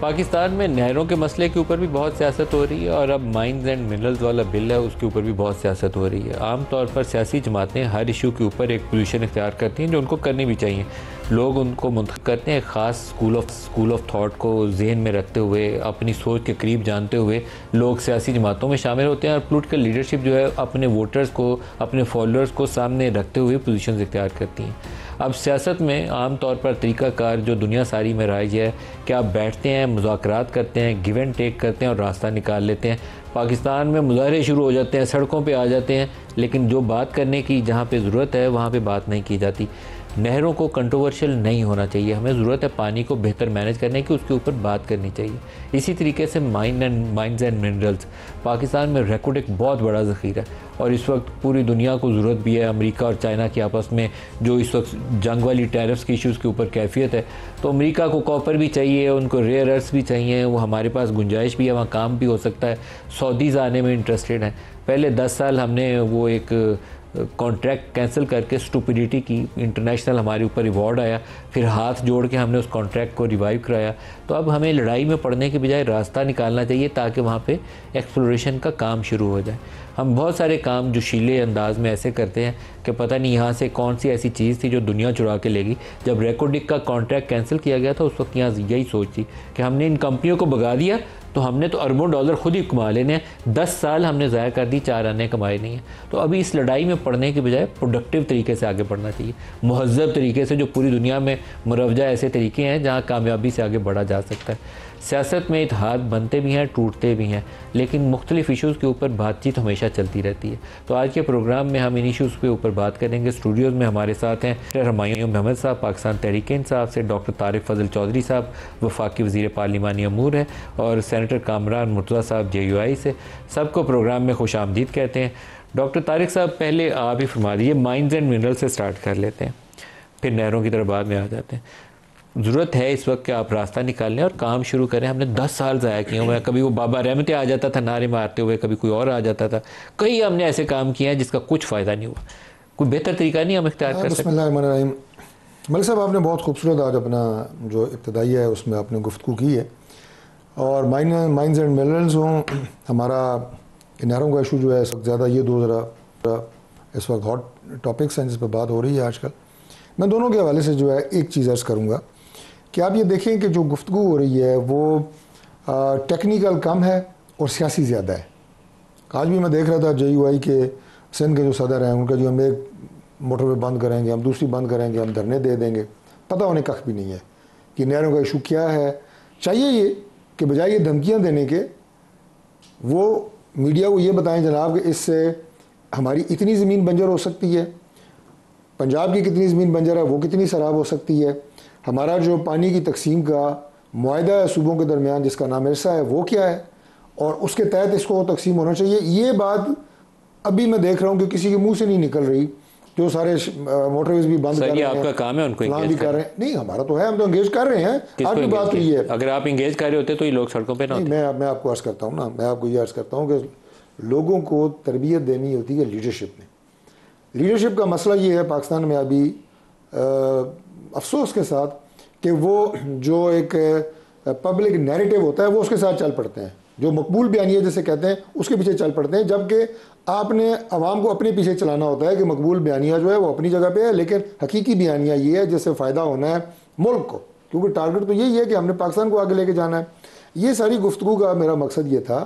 पाकिस्तान में नहरों के मसले के ऊपर भी बहुत सियासत हो रही है और अब माइंस एंड मिनरल्स वाला बिल है उसके ऊपर भी बहुत सियासत हो रही है। आमतौर पर सियासी जमातें हर इशू के ऊपर एक पोजीशन इख्तियार करती हैं जो उनको करनी भी चाहिए। लोग उनको मुंतखब करते हैं ख़ास स्कूल ऑफ थॉट को जहन में रखते हुए, अपनी सोच के करीब जानते हुए लोग सियासी जमातों में शामिल होते हैं और पोलिटिकल लीडरशिप जो है अपने वोटर्स को, अपने फॉलोअर्स को सामने रखते हुए पोजीशन इख्तियार करती हैं। अब सियासत में आम तौर पर तरीक़ाकार जो दुनिया सारी में राइज है कि आप बैठते हैं, मुज़ाकरात करते हैं, गिव एंड टेक करते हैं और रास्ता निकाल लेते हैं। पाकिस्तान में मुजाहरे शुरू हो जाते हैं, सड़कों पे आ जाते हैं, लेकिन जो बात करने की जहाँ पे ज़रूरत है वहाँ पे बात नहीं की जाती। नहरों को कंट्रोवर्शियल नहीं होना चाहिए, हमें ज़रूरत है पानी को बेहतर मैनेज करने की, उसके ऊपर बात करनी चाहिए। इसी तरीके से माइंस एंड मिनरल्स, पाकिस्तान में रेकॉर्ड एक बहुत बड़ा ज़ख़ीरा है और इस वक्त पूरी दुनिया को ज़रूरत भी है। अमेरिका और चाइना की आपस में जो इस वक्त जंग वाली टैरिफ्स की इशूज़ के ऊपर कैफियत है, तो अमेरिका को कॉपर भी चाहिए, उनको रेयर अर्थ भी चाहिए, वो हमारे पास गुंजाइश भी है, वहाँ काम भी हो सकता है। सऊदीज़ आने में इंटरेस्टेड हैं। पहले 10 साल हमने वो एक कॉन्ट्रैक्ट कैंसिल करके स्टुपिडिटी की, इंटरनेशनल हमारे ऊपर रिवॉर्ड आया, फिर हाथ जोड़ के हमने उस कॉन्ट्रैक्ट को रिवाइव कराया। तो अब हमें लड़ाई में पड़ने के बजाय रास्ता निकालना चाहिए ताकि वहाँ पे एक्सप्लोरेशन का काम शुरू हो जाए। हम बहुत सारे काम जोशीले अंदाज में ऐसे करते हैं कि पता नहीं यहाँ से कौन सी ऐसी चीज़ थी जो दुनिया चुरा के लेगी। जब रेकोडिक का कॉन्ट्रैक्ट कैंसिल किया गया था उस वक्त यहाँ यही सोच थी कि हमने इन कंपनियों को भगा दिया तो हमने तो अरबों डॉलर खुद ही कमा लेने हैं। 10 साल हमने ज़ाया कर दी, 4 आने कमाए नहीं हैं। तो अभी इस लड़ाई में पढ़ने के बजाय प्रोडक्टिव तरीके से आगे बढ़ना चाहिए, मुहज़्ज़ब तरीके से। जो पूरी दुनिया में मुरवजा ऐसे तरीके हैं जहाँ कामयाबी से आगे बढ़ा जा सकता है। सियासत में इत्तेहाद बनते भी हैं, टूटते भी हैं, लेकिन मुख्तलिफ इशूज़ के ऊपर बातचीत हमेशा चलती रहती है। तो आज के प्रोग्राम में हम इन इशूज़ के ऊपर बात करेंगे। स्टूडियोज़ में हमारे साथ हैं डॉक्टर हुमायूं मोहम्मद साहब पाकिस्तान तहरीक-ए-इंसाफ से, डॉक्टर तारिक फजल चौधरी साहब वफाकी वज़ीर पार्लिमानी अमूर हैं, और सेनेटर कामरान मुर्तज़ा साहब JUI से। सबको प्रोग्राम में खुश आमदीद कहते हैं। डॉक्टर तारिक साहब, पहले आप ही फरमा दीजिए, माइंस एंड मिनरल से स्टार्ट कर लेते हैं, फिर नहरों की तरफ बाद में आ जाते हैं। ज़रूरत है इस वक्त कि आप रास्ता निकाल लें और काम शुरू करें। हमने 10 साल ज़ाया किए हुए हैं। कभी वो बाबा रहमत आ जाता था नारे मारते हुए, कभी कोई और आ जाता था। कई हमने ऐसे काम किए हैं जिसका कुछ फ़ायदा नहीं हुआ। कोई बेहतर तरीका नहीं हम इख्तियार कर सकते? बिस्मिल्लाहिर्रहमानिर्रहीम। मलिक साहब, आपने बहुत खूबसूरत आज अपना जो इब्तदाई है उसमें आपने गुफ्तगू की है, और माइंस एंड मिनरल्स हों, हमारा नहरों का इशू जो है इस वक्त ज़्यादा, ये दो ज़रा इस वक्त हॉट टॉपिक्स हैं जिस पर बात हो रही है आजकल। मैं दोनों के हवाले से जो है एक चीज़ अर्ज़ करूँगा कि आप ये देखें कि जो गुफ्तगू हो रही है वो टेक्निकल कम है और सियासी ज़्यादा है। आज भी मैं देख रहा था JUI के सिंध के जो सदर हैं उनका, जो हम एक मोटरवे बंद करेंगे, हम दूसरी बंद करेंगे, हम धरने दे देंगे, पता उन्हें कख भी नहीं है कि नहरों का इशू क्या है। चाहिए ये कि बजाय ये धमकियाँ देने के वो मीडिया को ये बताएं जनाब कि इससे हमारी इतनी ज़मीन बंजर हो सकती है, पंजाब की कितनी ज़मीन बंजर है, वो कितनी सराब हो सकती है, हमारा जो पानी की तकसीम का मुआहदा है सूबों के दरमियान जिसका नाम इरसा है वो क्या है, और उसके तहत इसको तकसीम होना चाहिए। ये बात अभी मैं देख रहा हूँ कि किसी के मुंह से नहीं निकल रही। जो सारे मोटरवेज भी बंद कर रहे हैं, आपका काम है उनको भी कर रहे हैं। नहीं, हमारा तो है, हम तो एंगेज कर रहे हैं। आज भी बात रही है, अगर आप एंगेज कर रहे होते तो ये लोग सड़कों पे ना होते। मैं आपको अर्ज़ करता हूँ ना, मैं आपको ये अर्ज़ करता हूँ कि लोगों को तरबियत देनी होती है लीडरशिप में। लीडरशिप का मसला ये है पाकिस्तान में अभी अफसोस के साथ कि वो जो एक पब्लिक नैरेटिव होता है वो उसके साथ चल पड़ते हैं, जो मकबूल बयानिया जैसे कहते हैं उसके पीछे चल पड़ते हैं, जबकि आपने अवाम को अपने पीछे चलाना होता है कि मकबूल बयानिया जो है वो अपनी जगह पे है, लेकिन हकीकी बयानिया ये है जिससे फ़ायदा होना है मुल्क को, क्योंकि टारगेट तो यही है कि हमने पाकिस्तान को आगे लेके जाना है। ये सारी गुफ्तगू का मेरा मकसद ये था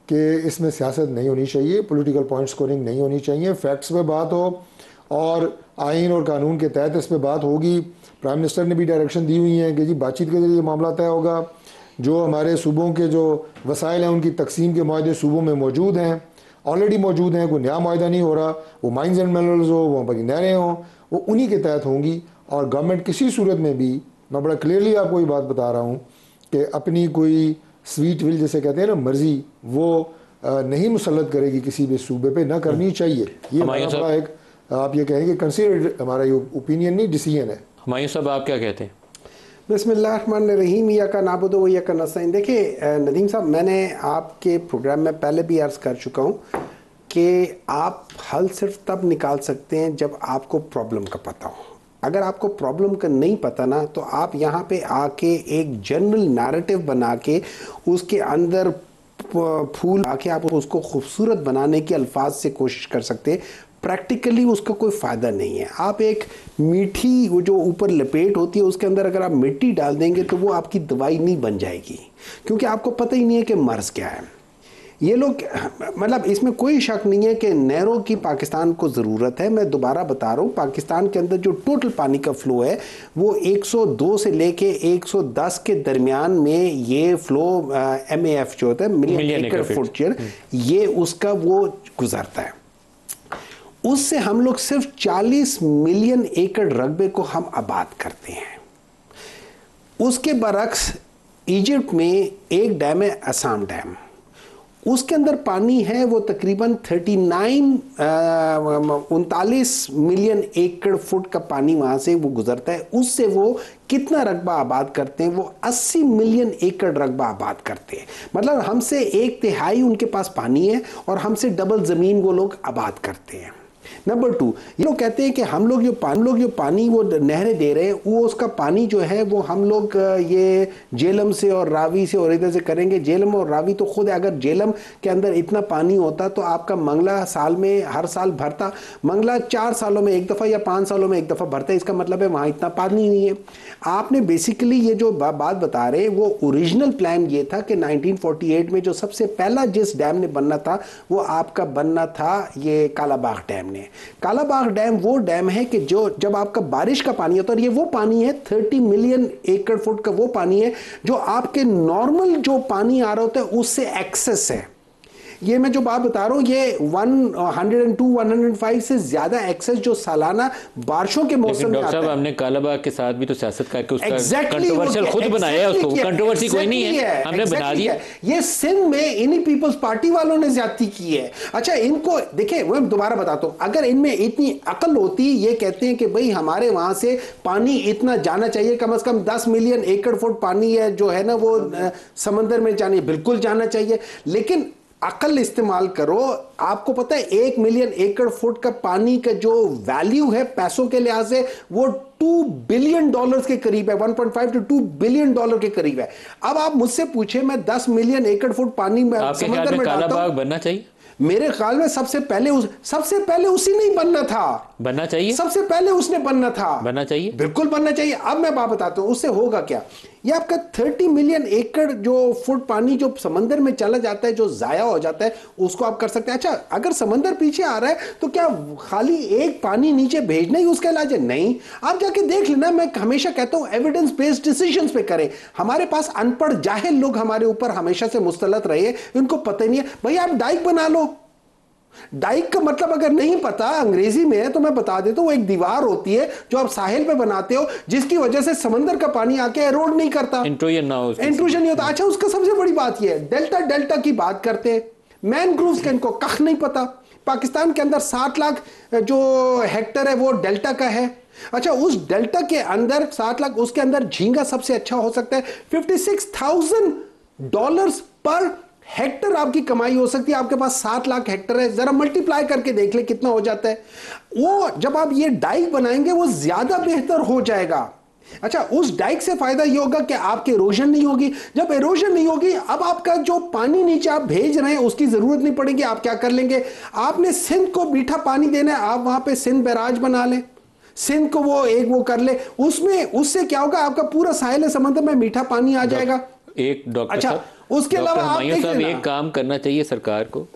कि इसमें सियासत नहीं होनी चाहिए, पॉलिटिकल पॉइंट स्कोरिंग नहीं होनी चाहिए, फैक्ट्स पे बात हो और आइन और कानून के तहत इस पर बात होगी। प्राइम मिनिस्टर ने भी डायरेक्शन दी हुई है कि जी बातचीत के जरिए मामला तय होगा। जो हमारे सूबों के जो वसाइल हैं उनकी तकसीम के मुआहदे सूबों में मौजूद हैं, ऑलरेडी मौजूद हैं, कोई नया मुआहदा नहीं हो रहा। वो माइंस एंड मिनरल्स हो, वो बाकी नहरें हों, वो उन्हीं के तहत होंगी। और गवर्नमेंट किसी सूरत में भी, मैं बड़ा क्लियरली आपको ये बात बता रहा हूँ कि अपनी कोई स्वीट विल जैसे कहते हैं ना, मर्जी, वो नहीं मुसल्लत करेगी किसी भी सूबे पे, ना करनी चाहिए। ये हमारा बड़ा एक, आप ये कहेंगे कंसिडर्ड, हमारा ये ओपिनियन नहीं डिसीजन है। हुमायूं साहब, आप क्या कहते हैं? बिस्मिल्लाहिर्रहमानिर्रहीम, या का नाबुदु व या का नस्तईन। देखिए नदीम साहब, मैंने आपके प्रोग्राम में पहले भी अर्ज़ कर चुका हूँ कि आप हल सिर्फ तब निकाल सकते हैं जब आपको प्रॉब्लम का पता हो। अगर आपको प्रॉब्लम का नहीं पता ना, तो आप यहाँ पे आके एक जनरल नैरेटिव बना के उसके अंदर फूल आके आप उसको खूबसूरत बनाने के अल्फाज से कोशिश कर सकते हैं। प्रैक्टिकली उसका कोई फ़ायदा नहीं है। आप एक मीठी वो जो ऊपर लपेट होती है उसके अंदर अगर आप मिट्टी डाल देंगे तो वो आपकी दवाई नहीं बन जाएगी, क्योंकि आपको पता ही नहीं है कि मर्ज क्या है। ये लोग मतलब इसमें कोई शक नहीं है कि नहरों की पाकिस्तान को ज़रूरत है। मैं दोबारा बता रहा हूँ, पाकिस्तान के अंदर जो टोटल पानी का फ़्लो है वो 102 से लेके 110 के दरमियान में ये फ़्लो MAF जो होता है, मिलियन एकड़ फुट, ये उसका वो गुजरता है। उससे हम लोग सिर्फ 40 मिलियन एकड़ रकबे को हम आबाद करते हैं। उसके बरक्स इजिप्ट में एक डैम है, असम डैम, उसके अंदर पानी है वो तकरीबन 39 मिलियन एकड़ फुट का पानी वहां से वो गुजरता है। उससे वो कितना रकबा आबाद करते हैं? वो 80 मिलियन एकड़ रकबा आबाद करते हैं। मतलब हमसे 1/3 उनके पास पानी है और हमसे डबल ज़मीन वो लोग आबाद करते हैं। नंबर 2, ये लोग कहते हैं कि हम लोग जो पानी वो नहरें दे रहे हैं, वो उसका पानी जो है वो हम लोग ये जेलम से और रावी से और इधर से करेंगे। जेलम और रावी तो खुद है, अगर जेलम के अंदर इतना पानी होता तो आपका मंगला साल में हर साल भरता। मंगला 4 सालों में एक दफ़ा या 5 सालों में एक दफ़ा भरता है, इसका मतलब है वहाँ इतना पानी नहीं है। आपने बेसिकली ये जो बात बता रहे, वो ओरिजिनल प्लान ये था कि 1948 में जो सबसे पहला जिस डैम ने बनना था वो आपका बनना था ये कालाबाग डैम ने। कालाबाग डैम वो डैम है कि जो जब आपका बारिश का पानी होता है, और ये वो पानी है 30 मिलियन एकड़ फुट का वो पानी है जो आपके नॉर्मल जो पानी आ रहा होता है उससे एक्सेस है। ये मैं जो बात बता रहा हूँ ये 102 105 से ज्यादा एक्सेस जो सालाना बारिशों के मौसम में आता है। हमने कालाबाग के साथ भी तो सियासत करके उसका कंट्रोवर्शियल खुद बनाया है, उसको कंट्रोवर्सी कोई नहीं है, हमने बना दिया। ये सिंध में इन्हीं पीपल्स पार्टी वालों ने ज्यादती की है। अच्छा, इनको देखिए, मैं दोबारा बताता हूँ, अगर इनमें इतनी अकल होती, ये कहते हैं कि भाई हमारे वहां से पानी इतना जाना चाहिए, कम से कम 10 मिलियन एकड़ फुट पानी है जो है ना वो समंदर में जाने, बिल्कुल जाना चाहिए। लेकिन अकल इस्तेमाल करो। आपको पता है 1 मिलियन एकड़ फुट का पानी का जो वैल्यू है पैसों के लिहाज से वो $2 बिलियन के करीब है, 1.5 to 2 बिलियन डॉलर के करीब है। अब आप मुझसे पूछे, मैं 10 मिलियन एकड़ फुट पानी में समंदर में कालाबाग बनना चाहिए? मेरे ख्याल में सबसे पहले उसी नहीं बनना था। बनना चाहिए, सबसे पहले उसने बनना था। बनना चाहिए, बिल्कुल बनना चाहिए। अब मैं बात बताता हूं उससे होगा क्या। ये आपका 30 मिलियन एकड़ जो फुट पानी जो समंदर में चला जाता है, जो जाया हो जाता है, उसको आप कर सकते हैं। अच्छा, अगर समंदर पीछे आ रहा है तो क्या खाली एक पानी नीचे भेजना ही उसका इलाज है? नहीं, आप जाके देख लेना। मैं हमेशा कहता हूं एविडेंस बेस्ड डिसीजंस पे करें। हमारे पास अनपढ़ जाहिल लोग हमारे ऊपर हमेशा से मुस्तलत रहे, इनको पता नहीं है। भाई आप डाइक बना लो। डाइक का मतलब अगर नहीं पता अंग्रेजी में है तो मैं बता देता हूं, वो एक दीवार होती है जो आप साहिल पे बनाते हो, जिसकी वजह से समंदर का पानी आके एरोड नहीं करता, इंट्रूजन नहीं होता। अच्छा, उसका सबसे बड़ी बात यह है, डेल्टा की बात करते हैं, मैनग्रोव्स का इनको कख नहीं पता। पाकिस्तान के अंदर 7 लाख जो हेक्टर है वो डेल्टा का है। अच्छा, उस डेल्टा के अंदर 7 लाख, उसके अंदर झींगा सबसे अच्छा हो सकता है। $56,000 पर हेक्टर आपकी कमाई हो सकती है। आपके पास 7 लाख हेक्टर है, जरा मल्टीप्लाई करके देख ले कितना हो जाता है। वो जब आप ये डाइक बनाएंगे वो ज्यादा बेहतर हो जाएगा। अच्छा, उस डाइक से फायदा ये होगा कि आपके एरोजन नहीं होगी। जब एरोजन नहीं होगी, अब आपका जो पानी नीचे आप भेज रहे हैं उसकी जरूरत नहीं पड़ेगी। आप क्या कर लेंगे, आपने सिंध को मीठा पानी देना है, आप वहां पे सिंध बैराज बना लें, सिंध को वो कर ले, उससे क्या होगा, आपका पूरा साहिल समंदर में मीठा पानी आ जाएगा। एक डॉक्टर, अच्छा, उसके अलावा आप एक काम करना चाहिए सरकार को,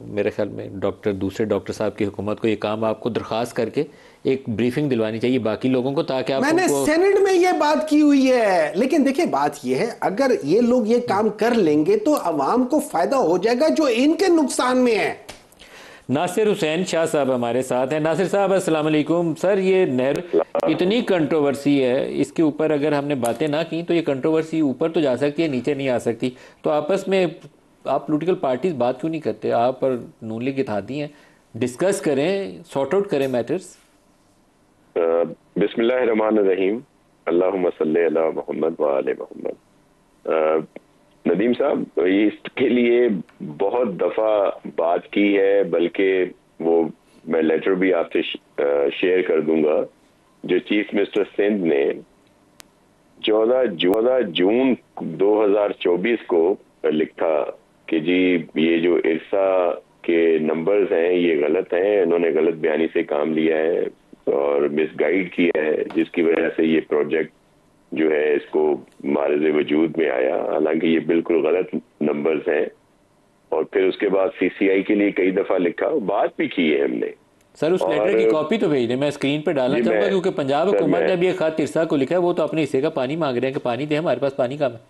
मेरे ख्याल में दूसरे डॉक्टर साहब की हुकूमत को ये काम आपको दरखास्त करके एक ब्रीफिंग दिलवानी चाहिए बाकी लोगों को, ताकि आप मैंने सेनेट में ये बात की हुई है। लेकिन देखिए, बात ये है, अगर ये लोग ये काम कर लेंगे तो अवाम को फायदा हो जाएगा जो इनके नुकसान में है। नासिर हुसैन शाह साहब हमारे साथ हैं। नासिर साहब, अस्सलाम वालेकुम। सर, ये नहर इतनी कंट्रोवर्सी है, इसके ऊपर अगर हमने बातें ना की तो ये कंट्रोवर्सी ऊपर तो जा सकती है, नीचे नहीं आ सकती। तो आपस में आप पॉलिटिकल पार्टीज बात क्यों नहीं करते? आप और नून लीग इत्तेहादी हैं, डिस्कस करें, सॉर्ट आउट करें मैटर्स। बिस्मिल्लाहिर्रहमानिर्रहीम, अल्लाहुम्मा सल्ली अला मुहम्मद व आले मुहम्मद। नदीम साहब, इसके लिए बहुत दफ़ा बात की है, बल्कि वो मैं लेटर भी आपसे शेयर कर दूंगा जो चीफ मिनिस्टर सिंध ने 14 जून 2024 को लिखा कि जी ये जो इरसा के नंबर्स हैं ये गलत हैं, इन्होंने गलत बयानी से काम लिया है और मिसगाइड किया है, जिसकी वजह से ये प्रोजेक्ट जो है इसको मारज़ वजूद में आया। हालांकि ये बिल्कुल गलत नंबर्स हैं। और फिर उसके बाद सीसीआई के लिए कई दफा लिखा, बात भी की है हमने। सर उस लेटर की कॉपी तो भेज दें, मैं स्क्रीन पर डालना चाहूंगा, क्योंकि पंजाब हुकूमत ने भी एक खत इरसा को लिखा है, वो तो अपने हिस्से का पानी मांग रहे हैं कि पानी दे, हमारे पास पानी कम है।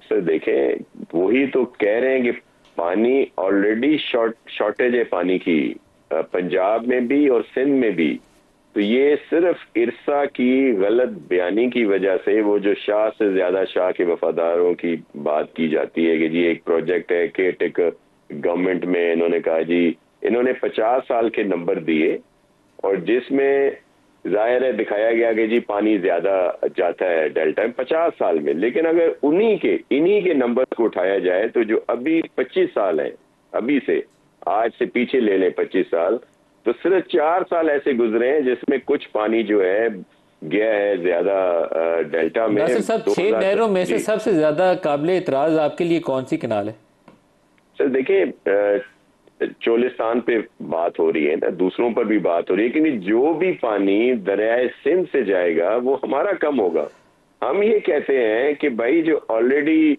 सर देखें, वही तो कह रहे हैं कि पानी ऑलरेडी शॉर्टेज है पानी की, पंजाब में भी और सिंध में भी। तो ये सिर्फ इरसा की गलत बयानी की वजह से, वो जो शाह से ज्यादा शाह के वफादारों की बात की जाती है कि जी एक प्रोजेक्ट है केयर टेकर गवर्नमेंट में, इन्होंने कहा जी इन्होंने 50 साल के नंबर दिए और जिसमें जाहिर है दिखाया गया कि जी पानी ज्यादा जाता है डेल्टा में 50 साल में। लेकिन अगर इन्हीं के नंबर को उठाया जाए तो जो अभी 25 साल है, अभी से आज से पीछे ले लें 25 साल, तो सिर्फ 4 साल ऐसे गुजरे हैं जिसमें कुछ पानी जो है गया है ज्यादा डेल्टा में। नासिर साहब, 6 नहरों में से सबसे ज्यादा काबिल इतराज आपके लिए कौन सी किनाल है? सर देखिए, चोलिस्तान पे बात हो रही है ना, दूसरों पर भी बात हो रही है, क्योंकि जो भी पानी दरियाए सिंध से जाएगा वो हमारा कम होगा। हम ये कहते हैं कि भाई जो ऑलरेडी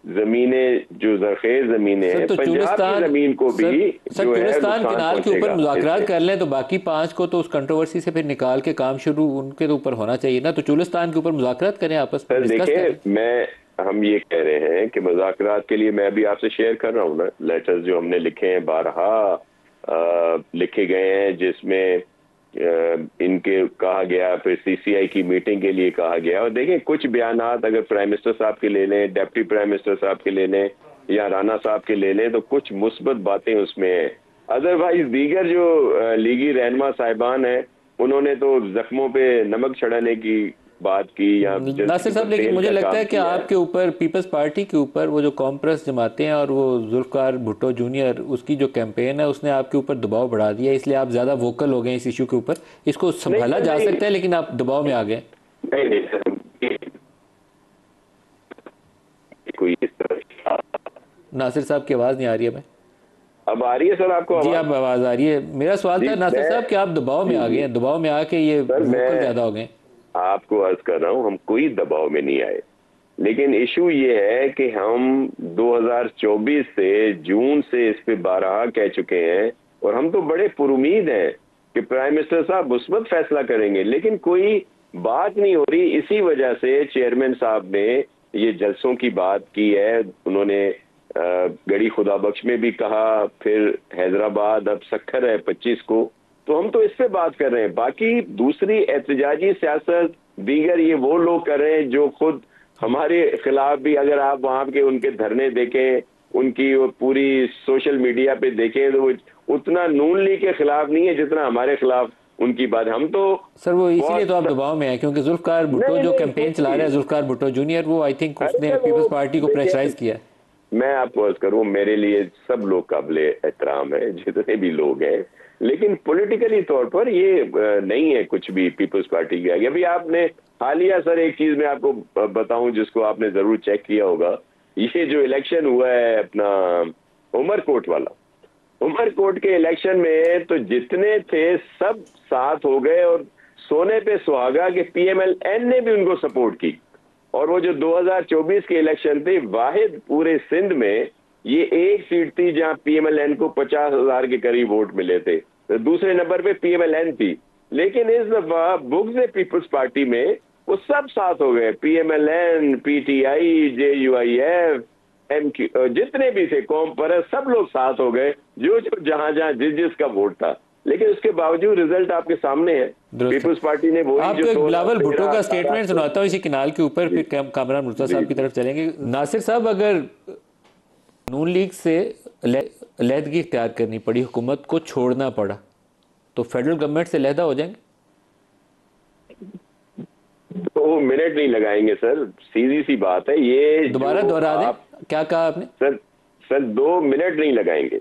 जमीनें, जो जरखेज जमीनें हैं, तो पंजाब की जमीन को भी जो है चुलिस्तान किनाल के ऊपर मुज़ाकरात कर लें, तो बाकी 5 को तो उस कंट्रोवर्सी से फिर निकाल के काम शुरू उनके तो ऊपर होना चाहिए ना। तो चुलिस्तान के ऊपर मुज़ाकरात करें आपस में। देखिए, हम ये कह रहे हैं कि मुज़ाकरात के लिए मैं भी आपसे शेयर कर रहा हूँ ना लेटर्स जो हमने लिखे हैं, 12 लिखे गए हैं, जिसमें इनके कहा गया, फिर सीसीआई की मीटिंग के लिए कहा गया। और देखें कुछ बयानात अगर प्राइम मिनिस्टर साहब के ले लें, डिप्टी प्राइम मिनिस्टर साहब के ले लें या राना साहब के ले लें, तो कुछ मुस्बत बातें उसमें हैं। अदरवाइज दीगर जो लीगी रहनुमा साहिबान हैं, उन्होंने तो जख्मों पे नमक चढ़ाने की बात की। या नासिर साहब, लेकिन मुझे लगता है कि आपके ऊपर, पीपल्स पार्टी के ऊपर, वो जो कॉम्प्रेस जमाते हैं और वो जुल्फकार भुट्टो जूनियर, उसकी जो कैंपेन है उसने आपके ऊपर दबाव बढ़ा दिया, इसलिए आप ज्यादा वोकल हो गए इस इशू के ऊपर। इसको संभाला जा सकता है, लेकिन आप दबाव में आ गए। नासिर साहब की आवाज नहीं आ रही है। अब आ रही है सर आपको? जी, अब आवाज आ रही है। मेरा सवाल था नासिर साहब कि आप दबाव में आ गए, दबाव में आके ये वोकल ज्यादा हो गए। आपको अर्ज कर रहा हूं, हम कोई दबाव में नहीं आए, लेकिन इशू ये है कि हम 2024 से जून से इस पे 12 कह चुके हैं और हम तो बड़े पुरुमीद हैं कि प्राइम मिनिस्टर साहब मुस्बत फैसला करेंगे, लेकिन कोई बात नहीं हो रही। इसी वजह से चेयरमैन साहब ने ये जलसों की बात की है। उन्होंने गड़ी खुदा बख्श में भी कहा, फिर हैदराबाद, अब सखर है 25 को। तो हम तो इस पे बात कर रहे हैं। बाकी दूसरी एहतजाजी सियासत दीगर ये वो लोग कर रहे हैं जो खुद हमारे खिलाफ भी, अगर आप वहां के उनके धरने देखें, उनकी वो पूरी सोशल मीडिया पे देखें, तो वो उतना नून लीग के खिलाफ नहीं है जितना हमारे खिलाफ उनकी बात। हम तो सर वो इसीलिए तो आप दबाव में है, क्योंकि जुल्फकार भुट्टो जो कैंपेन चला रहा है, जुल्फकार भुट्टो जूनियर, वो आई थिंक उसने पीपल्स पार्टी को प्रेशराइज किया है। मैं आपको अर्ज करूं, मेरे लिए सब लोग काबिले एहतराम है, जितने भी लोग हैं, लेकिन पॉलिटिकली तौर पर ये नहीं है कुछ भी पीपल्स पार्टी की आगे। अभी आपने हालिया, सर एक चीज मैं आपको बताऊं जिसको आपने जरूर चेक किया होगा, ये जो इलेक्शन हुआ है अपना उमरकोट वाला, उमरकोट के इलेक्शन में तो जितने थे सब साथ हो गए और सोने पे सुहागा के PMLN ने भी उनको सपोर्ट की। और वो जो 2024 के इलेक्शन थे, वाहिद पूरे सिंध में ये एक सीट थी जहां PMLN को 50,000 के करीब वोट मिले थे, तो दूसरे नंबर पे PMLN थी। लेकिन इस दफा बुग्ज़ पीपल्स पार्टी में वो सब साथ हो गए, PMLN, PTI, JUIF, MQ, जितने भी थे कौम पर, सब लोग साथ हो गए, जो जहां जहां जिसका वोट था। लेकिन उसके बावजूद रिजल्ट आपके सामने है, पीपल्स पार्टी ने वही। आपको एक बिलावल भुट्टो का स्टेटमेंट सुनाता हूँ इसी किनाल के ऊपर, फिर कामरान मुर्तज़ा साहब की तरफ चलेंगे। नासिर साहब, अगर नून लीग से अलहदगी इख्तियार करनी पड़ी, हुकूमत को छोड़ना पड़ा, तो फेडरल गवर्नमेंट से अलहदा हो जाएंगे? 2 मिनट नहीं लगाएंगे सर, सीधी सी बात है। ये दोबारा दोहरा दें, क्या कहा आपने? सर 2 मिनट नहीं लगाएंगे।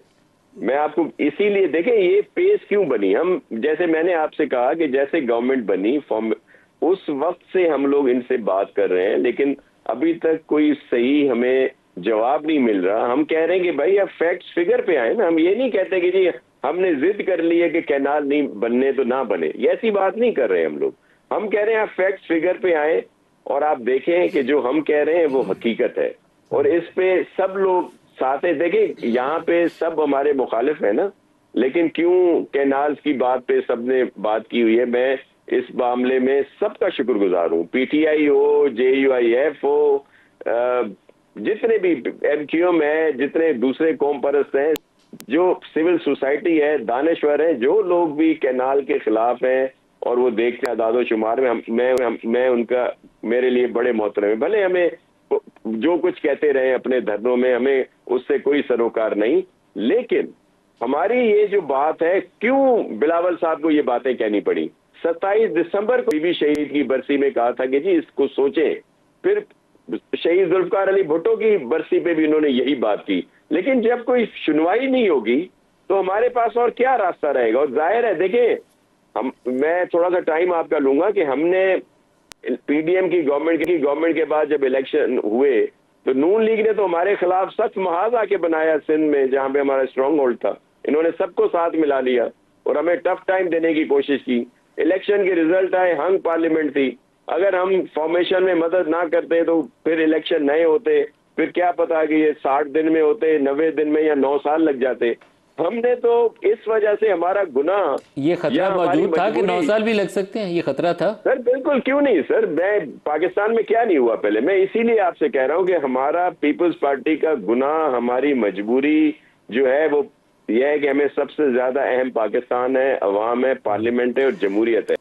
मैं आपको इसीलिए देखें ये पेस क्यों बनी। हम जैसे मैंने आपसे कहा कि जैसे गवर्नमेंट बनी फॉर्म उस वक्त से हम लोग इनसे बात कर रहे हैं, लेकिन अभी तक कोई सही हमें जवाब नहीं मिल रहा। हम कह रहे हैं कि भाई आप फैक्ट्स फिगर पे आए ना, हम ये नहीं कहते कि जी हमने जिद कर ली है कि कैनाल नहीं बनने तो ना बने, ये ऐसी बात नहीं कर रहे हैं हम लोग। हम कह रहे हैं आप फैक्ट्स फिगर पे आए और आप देखें कि जो हम कह रहे हैं वो हकीकत है, और इस पे सब लोग साथ हैं। देखें यहाँ पे सब हमारे मुखालिफ है ना, लेकिन क्यों कैनाल्स की बात पे सबने बात की हुई है। मैं इस मामले में सबका शुक्रगुजार हूँ, पीटीआई हो, JUIF हो, जितने भी MQM है, जितने दूसरे कौम परस्त हैं, जो सिविल सोसाइटी है, दानश्वर है, जो लोग भी कैनाल के खिलाफ हैं और वो देखते हैं आदादो शुमार में, मैं उनका मेरे लिए बड़े मोहतरम है। भले हमें जो कुछ कहते रहे अपने धरनों में, हमें उससे कोई सरोकार नहीं, लेकिन हमारी ये जो बात है, क्यों बिलावल साहब को ये बातें कहनी पड़ी। 27 दिसंबर को बीबी शहीद की बरसी में कहा था कि जी इसको सोचें। फिर शहीद जुल्फकार अली भुट्टो की बरसी पे भी इन्होंने यही बात की, लेकिन जब कोई सुनवाई नहीं होगी तो हमारे पास और क्या रास्ता रहेगा। और जाहिर है देखें, मैं थोड़ा सा टाइम आपका लूंगा कि हमने PDM की गवर्नमेंट के बाद जब इलेक्शन हुए तो नून लीग ने तो हमारे खिलाफ सख्त महाज आके बनाया सिंध में, जहां पे हमारा स्ट्रॉन्ग होल्ड था। इन्होंने सबको साथ मिला लिया और हमें टफ टाइम देने की कोशिश की। इलेक्शन के रिजल्ट आए, हंग पार्लियामेंट थी। अगर हम फॉर्मेशन में मदद ना करते तो फिर इलेक्शन नए होते, फिर क्या पता कि ये 60 दिन में होते, 90 दिन में, या 9 साल लग जाते। हमने तो इस वजह से हमारा गुनाह, ये खतरा मौजूद था कि 9 साल भी लग सकते हैं, ये खतरा था सर। बिल्कुल, क्यों नहीं सर। मैं पाकिस्तान में क्या नहीं हुआ पहले, मैं इसीलिए आपसे कह रहा हूं कि हमारा पीपल्स पार्टी का गुनाह, हमारी मजबूरी जो है वो यह है कि हमें सबसे ज्यादा अहम पाकिस्तान है, अवाम है, पार्लियामेंट है और जमहूरियत है।